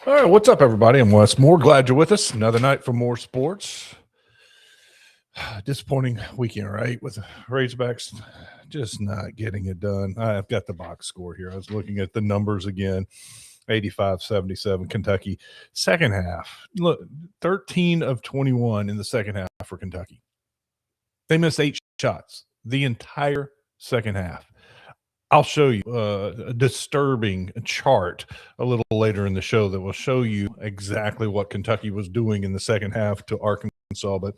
All right, what's up, everybody? I'm Wess Moore. Glad you're with us. Another night for more sports. Disappointing weekend, right? With the Razorbacks just not getting it done. I've got the box score here. I was looking at the numbers again. 85-77 Kentucky. Second half. Look, 13 of 21 in the second half for Kentucky. They missed 8 shots the entire second half. I'll show you a disturbing chart a little later in the show that will show you exactly what Kentucky was doing in the second half to Arkansas, but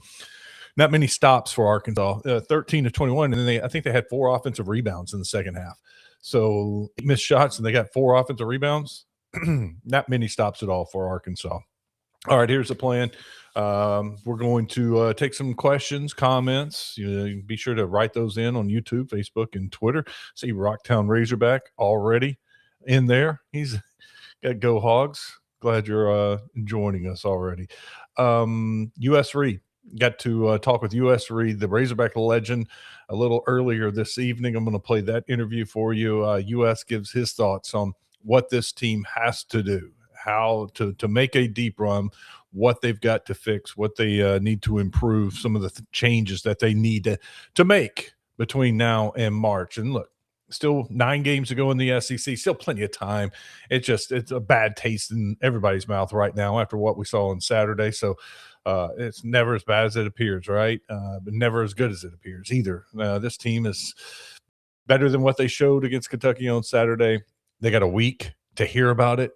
not many stops for Arkansas. 13 to 21, and then I think they had 4 offensive rebounds in the second half. So 8 missed shots, and they got 4 offensive rebounds. Not many stops at all for Arkansas. All right, here's the plan. We're going to take some questions, comments. Be sure to write those in on YouTube, Facebook, and Twitter. See Rocktown Razorback already in there. He's got Go Hogs. Glad you're joining us already. U.S. Reed. Got to talk with U.S. Reed, the Razorback legend, a little earlier this evening. I'm going to play that interview for you. U.S. gives his thoughts on what this team has to do, how to make a deep run, what they've got to fix, what they need to improve, some of the changes that they need to make between now and March. And look, still 9 games to go in the SEC, still plenty of time. It's a bad taste in everybody's mouth right now after what we saw on Saturday. So it's never as bad as it appears, right? But never as good as it appears either. This team is better than what they showed against Kentucky on Saturday. They got a week to hear about it.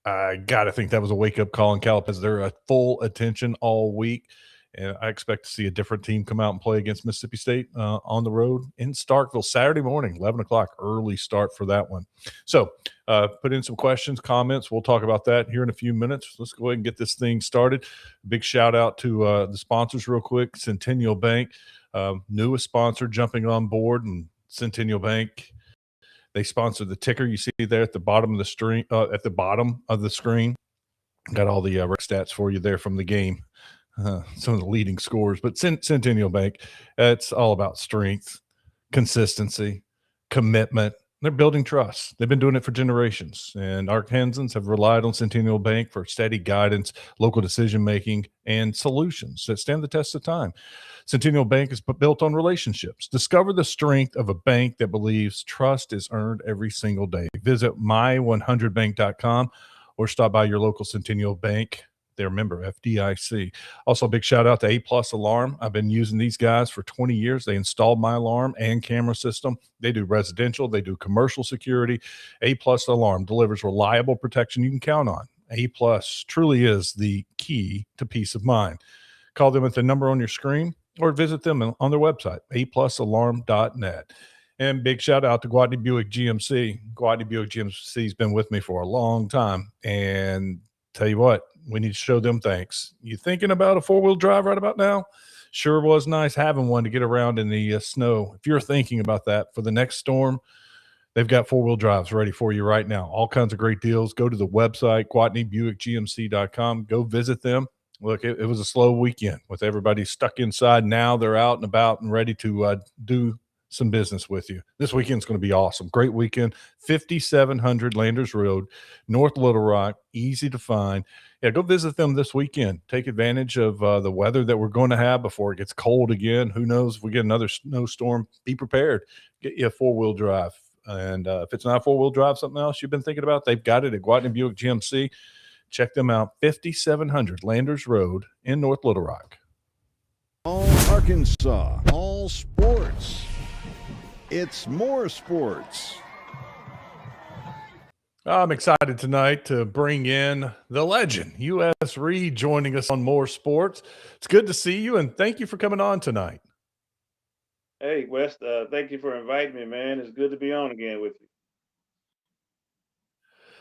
I got to think that was a wake-up call in Calipers. They're at full attention all week, and I expect to see a different team come out and play against Mississippi State on the road in Starkville Saturday morning, 11 o'clock, early start for that one. So put in some questions, comments. We'll talk about that here in a few minutes. Let's go ahead and get this thing started. Big shout-out to the sponsors real quick. Centennial Bank, newest sponsor jumping on board, and Centennial Bank – they sponsor the ticker you see there at the bottom of the screen. Got all the stats for you there from the game, some of the leading scores. But Centennial Bank, it's all about strength, consistency, commitment. They're building trust. They've been doing it for generations, and Arkansans have relied on Centennial Bank for steady guidance, local decision-making, and solutions that stand the test of time. Centennial Bank is built on relationships. Discover the strength of a bank that believes trust is earned every single day. Visit my100bank.com or stop by your local Centennial Bank. They're a member FDIC. Also, a big shout out to A+ Alarm. I've been using these guys for 20 years. They installed my alarm and camera system. They do residential. They do commercial security. A+ Alarm delivers reliable protection you can count on. A+ truly is the key to peace of mind. Call them at the number on your screen or visit them on their website, aplusalarm.net. And big shout out to Gwatney Buick GMC. Gwatney Buick GMC has been with me for a long time. And tell you what, we need to show them thanks. You thinking about a 4-wheel drive right about now? Sure was nice having one to get around in the snow. If you're thinking about that for the next storm, they've got 4-wheel drives ready for you right now. All kinds of great deals. Go to the website, GwatneyBuickGMC.com. Go visit them. Look, it was a slow weekend with everybody stuck inside. Now they're out and about and ready to do some business with you. This weekend's going to be awesome. Great weekend. 5700 Landers Road, North Little Rock, easy to find. Yeah, go visit them this weekend. Take advantage of the weather that we're going to have before it gets cold again. Who knows if we get another snowstorm? Be prepared. Get you a 4-wheel drive. And if it's not a 4-wheel drive, something else you've been thinking about, they've got it at Gwatney Buick GMC. Check them out, 5700 Landers Road in North Little Rock. All Arkansas, all sports. It's more sports. I'm excited tonight to bring in the legend, U.S. Reed, joining us on More Sports. It's good to see you, and thank you for coming on tonight. Hey, Wes, thank you for inviting me, man. It's good to be on again with you.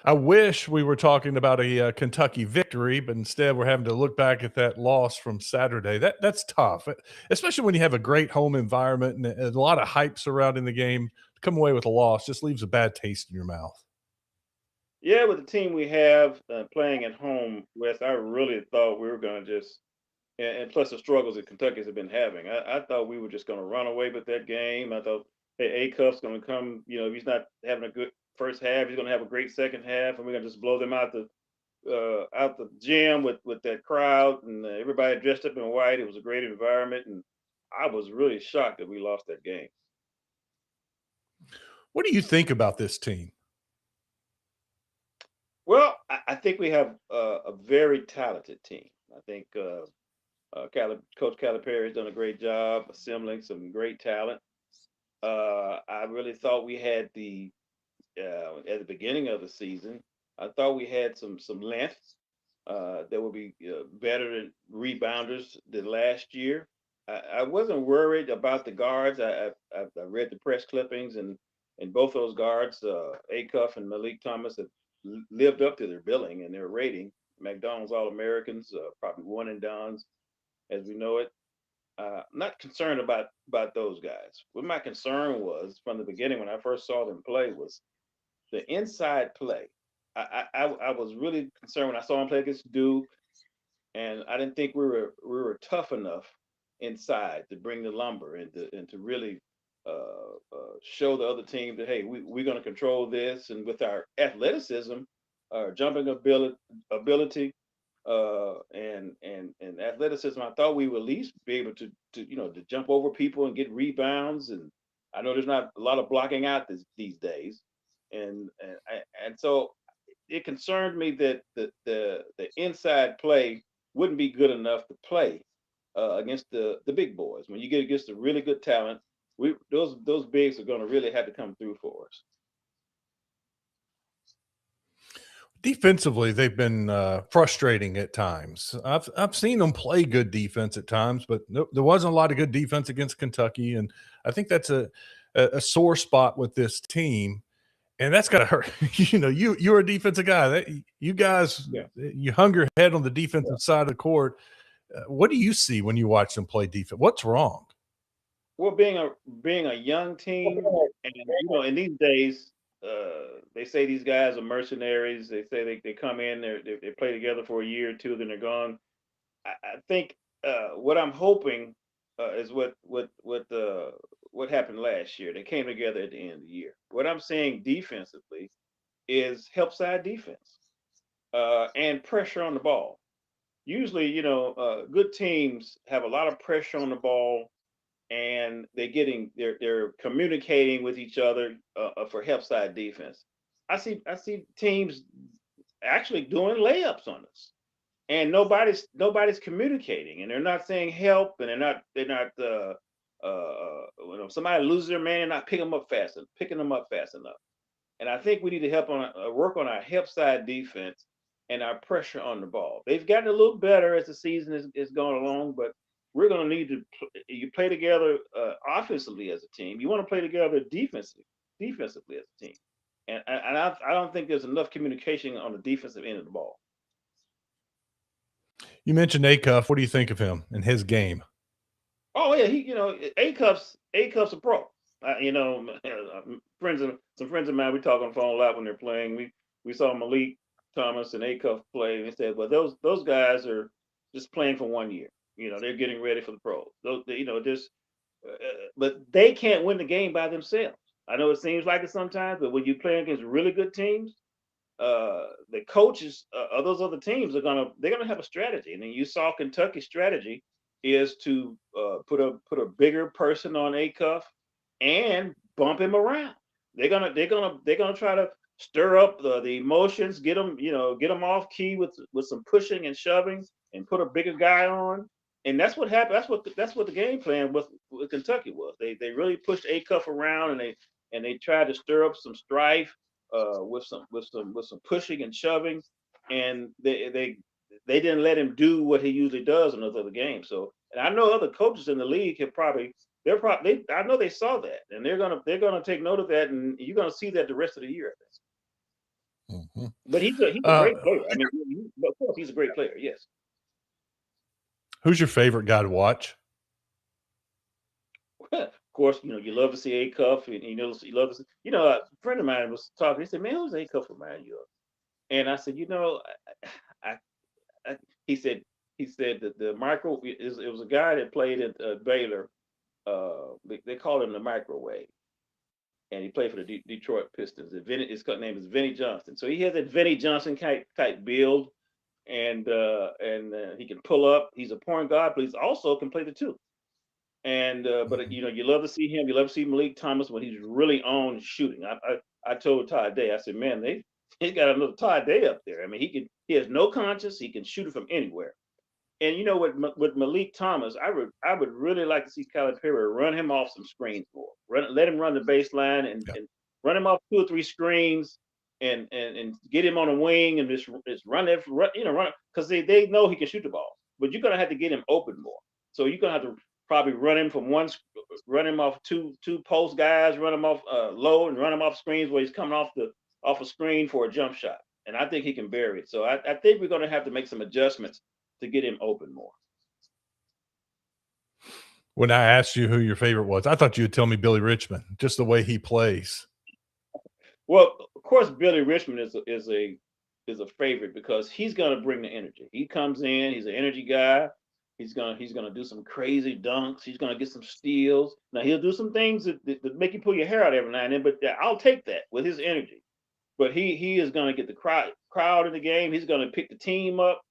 I wish we were talking about a Kentucky victory, but instead we're having to look back at that loss from Saturday. That's tough, especially when you have a great home environment and a lot of hype surrounding the game. To come away with a loss just leaves a bad taste in your mouth. Yeah, with the team we have playing at home, Wes, I really thought we were going to just, and plus the struggles that Kentucky's have been having, I thought we were just going to run away with that game. I thought, hey, A-Cuff's going to come, if he's not having a good first half, he's going to have a great second half, and we're going to just blow them out out the gym with that crowd and everybody dressed up in white. It was a great environment, and I was really shocked that we lost that game. What do you think about this team? Well, I think we have a very talented team. I think Coach Calipari has done a great job assembling some great talent. I really thought we had at the beginning of the season. I thought we had some length that would be better than rebounders than last year. I wasn't worried about the guards. I read the press clippings, and both those guards, Acuff and Malik Thomas, have lived up to their billing and their rating. McDonald's All Americans, probably one and dones as we know it. I'm not concerned about those guys. What my concern was from the beginning when I first saw them play was the inside play. I was really concerned when I saw him play against Duke, and I didn't think we were tough enough inside to bring the lumber and to really show the other team that hey, we're going to control this, and with our athleticism, our jumping ability, and athleticism, I thought we would at least be able to jump over people and get rebounds. And I know there's not a lot of blocking out these days, and so it concerned me that the inside play wouldn't be good enough to play against the big boys. When you get against the really good talent, those bigs are going to really have to come through for us. Defensively, they've been frustrating at times. I've seen them play good defense at times, but there wasn't a lot of good defense against Kentucky, and I think that's a sore spot with this team, and that's got to hurt. You're a defensive guy. You guys, Yeah. you hung your head on the defensive side of the court. What do you see when you watch them play defense? What's wrong? Well, being a young team, and in these days, they say these guys are mercenaries. They say they come in, they play together for a year or two, then they're gone. I think what I'm hoping is what happened last year. They came together at the end of the year. What I'm saying defensively is help side defense and pressure on the ball. Usually, good teams have a lot of pressure on the ball, and they're communicating with each other for help side defense. I see teams actually doing layups on us, and nobody's communicating, and they're not saying help, and they're not somebody loses their man, they're not picking them up fast enough. And I think we need to work on our help side defense and our pressure on the ball. They've gotten a little better as the season is going along, but we're going to need to you play together offensively as a team. You want to play together defensively as a team, and I don't think there's enough communication on the defensive end of the ball. You mentioned Acuff. What do you think of him and his game? Oh yeah, A-Cuff's a pro. Some friends of mine, we talk on the phone a lot when they're playing. We saw Malik Thomas and A-Cuff play, and they said, well, those guys are just playing for 1 year. They're getting ready for the pros. But they can't win the game by themselves. I know it seems like it sometimes, but when you play against really good teams, the coaches of those other teams they're gonna have a strategy. And then you saw Kentucky's strategy is to put a bigger person on Acuff and bump him around. They're gonna try to stir up the emotions, get them off key with some pushing and shoving, and put a bigger guy on. And that's what happened. That's what the game plan with Kentucky was. They really pushed Acuff around, and they tried to stir up some strife with some pushing and shoving, and they didn't let him do what he usually does in those other games. So, and I know other coaches in the league I know they saw that, and they're gonna take note of that, and you're gonna see that the rest of the year. Mhm. But he's a great player. I mean, of course, he's a great player. Yes. Who's your favorite guy to watch? Of course, you love to see Acuff, and you love to see. A friend of mine was talking. He said, "Man, who's Acuff remind you of?" And I said, I, I he said that the micro it was a guy that played at Baylor. They called him the microwave. and he played for the Detroit Pistons. His name is Vinny Johnson. So he has that Vinny Johnson type build, and he can pull up. He's a point guard, but he's also can play the two. And but you know, you love to see him. You love to see Malik Thomas when he's really on shooting. I told Todd Day, I said, man, he's got another Todd Day up there. I mean, he has no conscience. He can shoot it from anywhere. And you know, with Malik Thomas, I would really like to see Calipari run him off some screens more. Let him run the baseline and run him off 2 or 3 screens and get him on a wing and just run because they know he can shoot the ball. But you're gonna have to get him open more. So you're gonna have to probably run him off two post guys, run him off low and run him off screens where he's coming off a screen for a jump shot. And I think he can bury it. So I think we're gonna have to make some adjustments to get him open more. When I asked you who your favorite was, I thought you would tell me Billy Richmond, just the way he plays. Well, of course, Billy Richmond is a favorite because he's gonna bring the energy. He comes in, he's an energy guy. He's gonna do some crazy dunks. He's gonna get some steals. Now he'll do some things that make you pull your hair out every now and then. But I'll take that with his energy. But he is gonna get the crowd in the game. He's gonna pick the team up.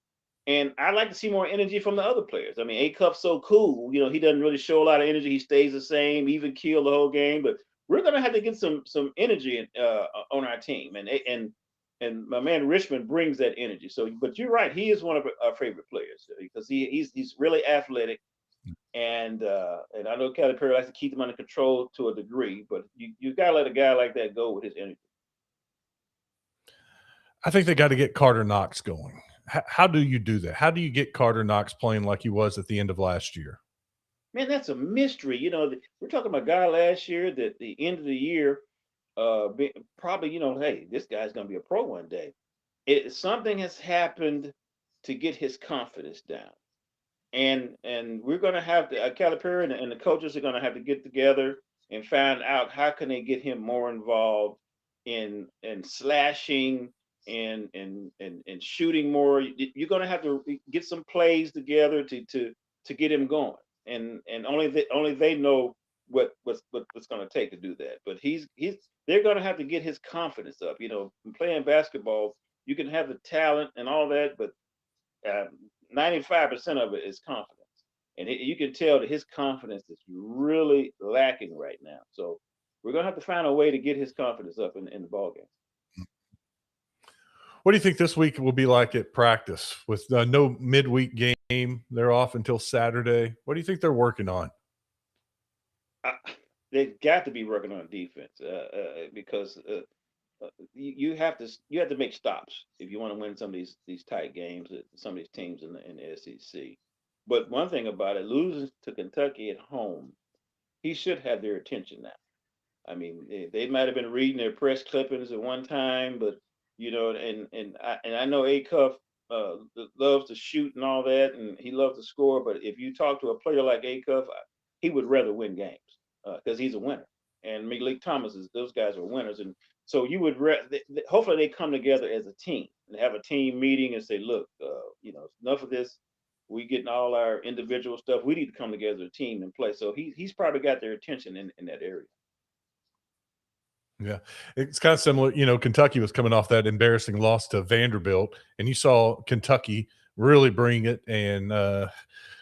And I'd like to see more energy from the other players. I mean, A-Cuff's so cool. You know, he doesn't really show a lot of energy. He stays the same, even keel the whole game. But we're gonna have to get some energy on our team. And my man Richmond brings that energy. So, but you're right, he is one of our favorite players because he's really athletic, and I know Calipari likes to keep him under control to a degree, but you got to let a guy like that go with his energy. I think they got to get Carter Knox going. How do you do that? How do you get Carter Knox playing like he was at the end of last year? Man, that's a mystery. You know, we're talking about a guy last year that at the end of the year, probably, you know, hey, this guy's going to be a pro one day. Something has happened to get his confidence down. And we're going to have to, Calipari and the coaches are going to have to get together and find out how can they get him more involved in slashing and shooting more. You're going to have to get some plays together to get him going. And only they know what's going to take to do that. But they're going to have to get his confidence up. You know, playing basketball, you can have the talent and all that, but 95% of it is confidence. And you can tell that his confidence is really lacking right now. So we're going to have to find a way to get his confidence up in the ball game. What do you think this week will be like at practice with no midweek game? They're off until Saturday. What do you think they're working on? They've got to be working on defense because you have to make stops if you want to win some of these tight games, some of these teams in the SEC. But one thing about it, losing to Kentucky at home, he should have their attention now. I mean, they might have been reading their press clippings at one time, but you know, and I know A-Cuff loves to shoot and all that, and he loves to score. But if you talk to a player like A-Cuff, he would rather win games because he's a winner. And Malik Thomas those guys are winners, and so you would hopefully they come together as a team and have a team meeting and say, look, you know, enough of this. We getting all our individual stuff. We need to come together as a team and play. So he's probably got their attention in that area. Yeah, it's kind of similar. You know, Kentucky was coming off that embarrassing loss to Vanderbilt, and you saw Kentucky really bring it and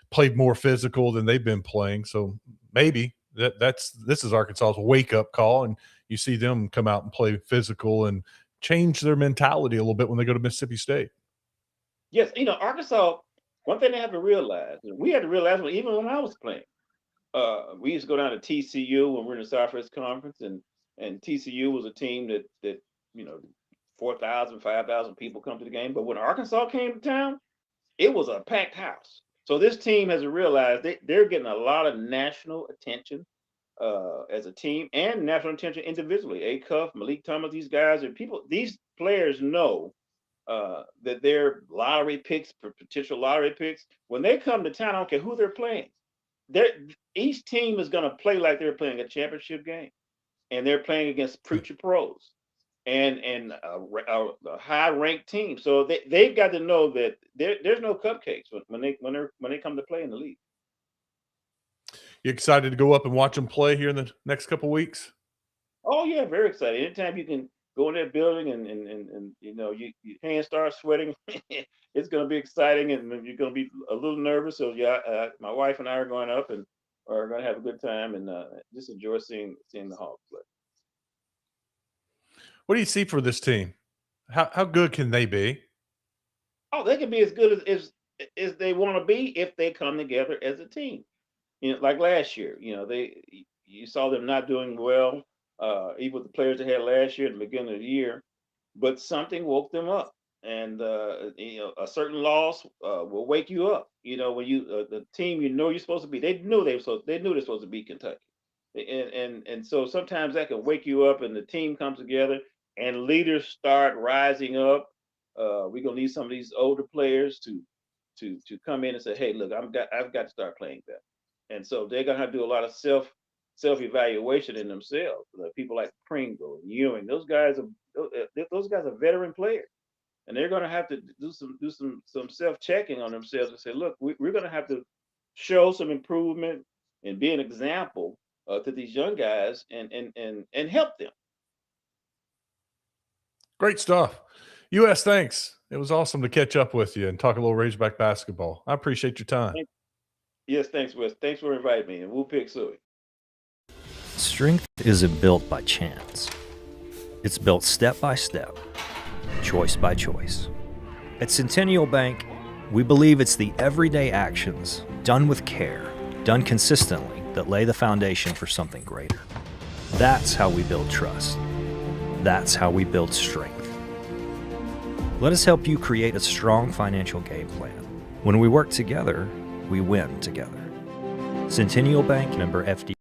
played more physical than they've been playing. So maybe this is Arkansas's wake up call, and you see them come out and play physical and change their mentality a little bit when they go to Mississippi State. Yes, you know, Arkansas. One thing they have to realize, we had to realize even when I was playing, we used to go down to TCU when we were in the Southwest Conference, and TCU was a team that you know 4,000, 5,000 people come to the game. But when Arkansas came to town, it was a packed house. So this team has to realize they're getting a lot of national attention as a team and national attention individually. A-Cuff, Malik Thomas, these guys are people. These players know that they're lottery picks, potential lottery picks. When they come to town, I don't care who they're playing. Each team is going to play like they're playing a championship game. And they're playing against future pros and a high-ranked team. So they've got to know that there's no cupcakes when they come to play in the league. You excited to go up and watch them play here in the next couple of weeks? Oh yeah, very excited. Anytime you can go in that building and your hands start sweating, it's going to be exciting, and then you're going to be a little nervous. So yeah, my wife and I are going up and are going to have a good time and just enjoy seeing the Hawks play. What do you see for this team? How good can they be? Oh, they can be as good as they want to be if they come together as a team. Like last year, you saw them not doing well, even with the players they had last year at the beginning of the year, but something woke them up. And a certain loss will wake you up. When the team you're supposed to be, they knew they're supposed to beat Kentucky, and so sometimes that can wake you up, and the team comes together, and leaders start rising up. We're gonna need some of these older players to come in and say, "Hey, look, I've got to start playing better." And so they're gonna have to do a lot of self evaluation in themselves. People like Pringle and Ewing, those guys are veteran players, and they're gonna have to do some self checking on themselves and say, look, we're gonna have to show some improvement and be an example to these young guys and help them. Great stuff. US, thanks. It was awesome to catch up with you and talk a little Razorback basketball. I appreciate your time. Yes, thanks, Wes. Thanks for inviting me, and we'll pick Suey. Strength isn't built by chance. It's built step by step, choice by choice. At Centennial Bank, we believe it's the everyday actions, done with care, done consistently, that lay the foundation for something greater. That's how we build trust. That's how we build strength. Let us help you create a strong financial game plan. When we work together, we win together. Centennial Bank, member FD.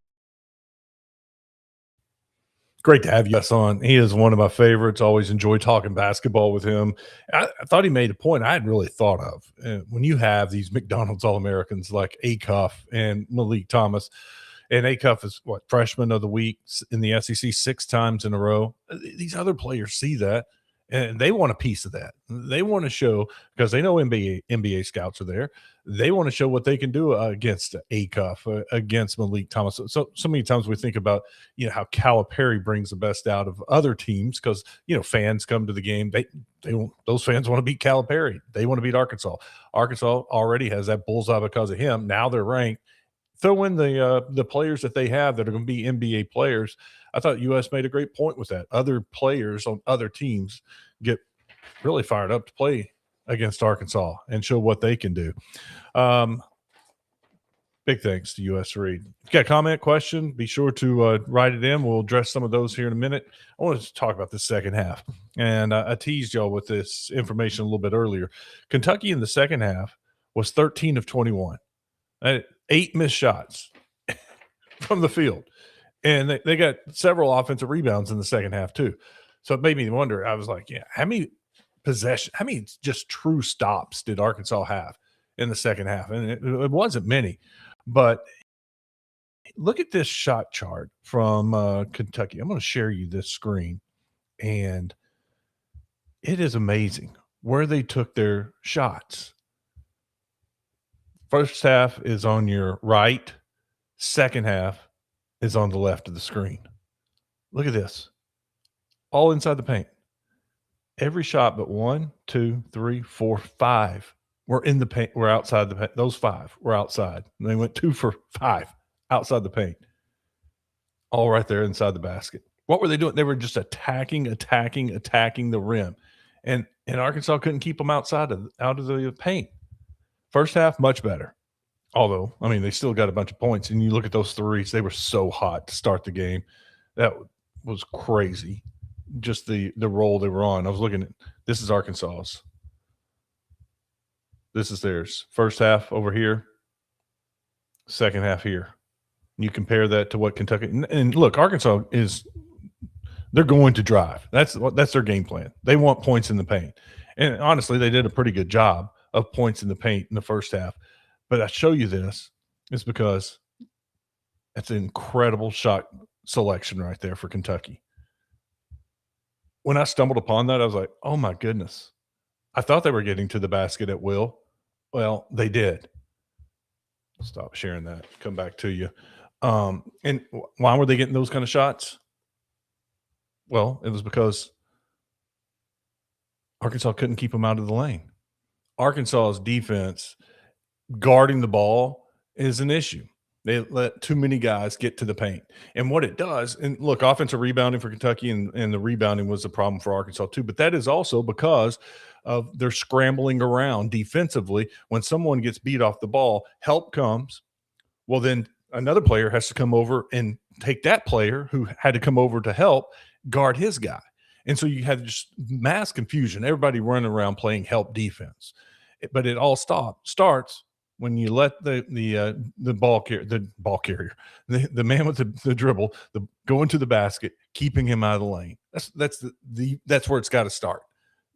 Great to have you on. He is one of my favorites. Always enjoy talking basketball with him. I thought he made a point I hadn't really thought of. When you have these McDonald's All-Americans like Acuff and Malik Thomas, and Acuff is freshman of the week in the SEC 6 times in a row. These other players see that, and they want a piece of that. They want to show, because they know NBA scouts are there. They want to show what they can do against Acuff, against Malik Thomas. So many times we think about how Calipari brings the best out of other teams because fans come to the game. Those fans want to beat Calipari. They want to beat Arkansas. Arkansas already has that bullseye because of him. Now they're ranked. Throw in the players that they have that are going to be NBA players. I thought US made a great point with that. Other players on other teams get really fired up to play against Arkansas and show what they can do. Big thanks to US Reed. If you got a comment, question, be sure to write it in. We'll address some of those here in a minute. I want to talk about the second half. And I teased y'all with this information a little bit earlier. Kentucky in the second half was 13 of 21. 8 missed shots from the field. And they got several offensive rebounds in the second half too. So it made me wonder. I was like, how many just true stops did Arkansas have in the second half? And it wasn't many. But look at this shot chart from Kentucky. I'm going to share you this screen. And it is amazing where they took their shots. First half is on your right. Second half is on the left of the screen. Look at this. All inside the paint. Every shot but 1, 2, 3, 4, 5 were in the paint. Were outside the paint. Those 5 were outside. And they went 2 for 5 outside the paint. All right there inside the basket. What were they doing? They were just attacking the rim. And Arkansas couldn't keep them out of the paint. First half, much better. Although, I mean, they still got a bunch of points. And you look at those threes, they were so hot to start the game. That was crazy. Just the role they were on. I was looking at – this is Arkansas's. This is theirs. First half over here. Second half here. You compare that to what Kentucky – and look, Arkansas is – they're going to drive. That's their game plan. They want points in the paint. And honestly, they did a pretty good job of points in the paint in the first half. But I show you this is because it's an incredible shot selection right there for Kentucky. When I stumbled upon that, I was like, oh, my goodness. I thought they were getting to the basket at will. Well, they did. Stop sharing that. Come back to you. And why were they getting those kind of shots? Well, it was because Arkansas couldn't keep them out of the lane. Arkansas's defense guarding the ball is an issue. They let too many guys get to the paint. And what it does, and look, offensive rebounding for Kentucky and the rebounding was a problem for Arkansas too, but that is also because of their scrambling around defensively. When someone gets beat off the ball, help comes. Well, then another player has to come over and take that player who had to come over to help guard his guy. And so you had just mass confusion, everybody running around playing help defense. But it all starts when you let the ball carrier, the man with the dribble, go into the basket, keeping him out of the lane. That's where it's got to start.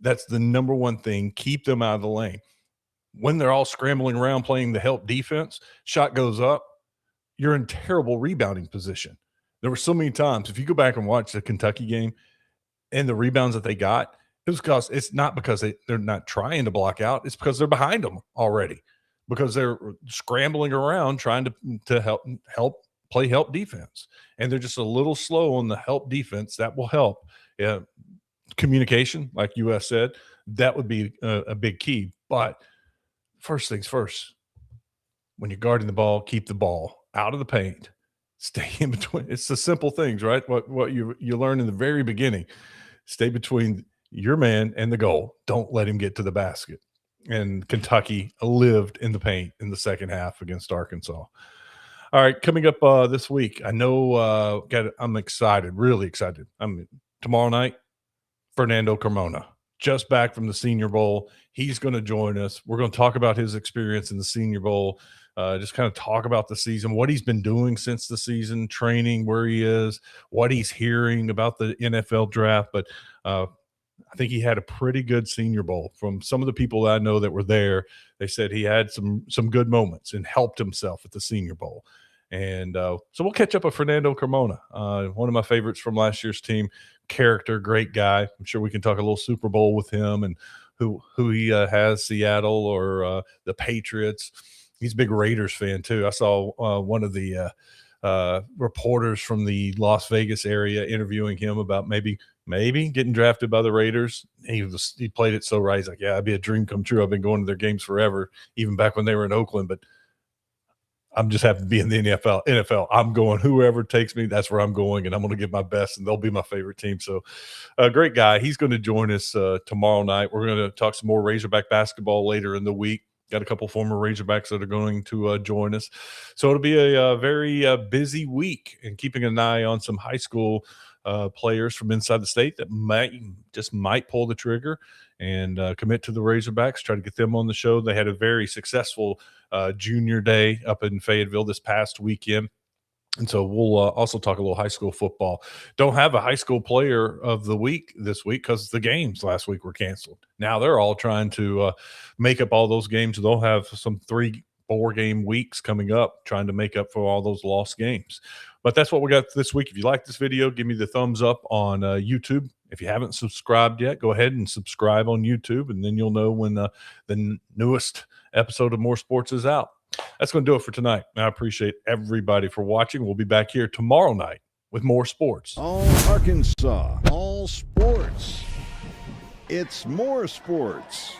That's the number one thing. Keep them out of the lane. When they're all scrambling around playing the help defense, shot goes up, you're in terrible rebounding position. There were so many times, if you go back and watch the Kentucky game and the rebounds that they got, it's not because they're not trying to block out. It's because they're behind them already, because they're scrambling around trying to help play help defense. And they're just a little slow on the help defense. That will help. Yeah, communication, like US said, that would be a big key. But first things first, when you're guarding the ball, keep the ball out of the paint. Stay in between. It's the simple things, right? What you learn in the very beginning. Stay between your man and the goal. Don't let him get to the basket. And Kentucky lived in the paint in the second half against Arkansas. All right, coming up this week, I know I'm excited, really excited. Tomorrow night, Fernando Carmona, just back from the Senior Bowl. He's going to join us. We're going to talk about his experience in the Senior Bowl, just kind of talk about the season, what he's been doing since the season, training, where he is, what he's hearing about the NFL draft. But I think he had a pretty good Senior Bowl. From some of the people that I know that were there, they said he had some good moments and helped himself at the Senior Bowl. And so we'll catch up with Fernando Carmona, one of my favorites from last year's team. Character, great guy. I'm sure we can talk a little Super Bowl with him and who he has, Seattle or the Patriots. He's a big Raiders fan too. I saw one of the reporters from the Las Vegas area interviewing him about maybe getting drafted by the Raiders. He played it so right. He's like, yeah, it'd be a dream come true. I've been going to their games forever, even back when they were in Oakland, but I'm just happy to be in the NFL. I'm going whoever takes me, that's where I'm going, and I'm going to give my best, and they'll be my favorite team. So great guy. He's going to join us tomorrow night. We're going to talk some more Razorback basketball later in the week. Got a couple former Razorbacks that are going to join us. So it'll be a very busy week, and keeping an eye on some high school players from inside the state that might pull the trigger and commit to the Razorbacks, try to get them on the show. They had a very successful junior day up in Fayetteville this past weekend. And so we'll also talk a little high school football. Don't have a high school player of the week this week because the games last week were canceled. Now they're all trying to make up all those games. They'll have some 3-4 game weeks coming up trying to make up for all those lost games. But that's what we got this week. If you like this video, give me the thumbs up on YouTube. If you haven't subscribed yet, go ahead and subscribe on YouTube, and then you'll know when the newest episode of More Sports is out. That's going to do it for tonight. I appreciate everybody for watching. We'll be back here tomorrow night with more sports. All Arkansas, all sports. It's more sports.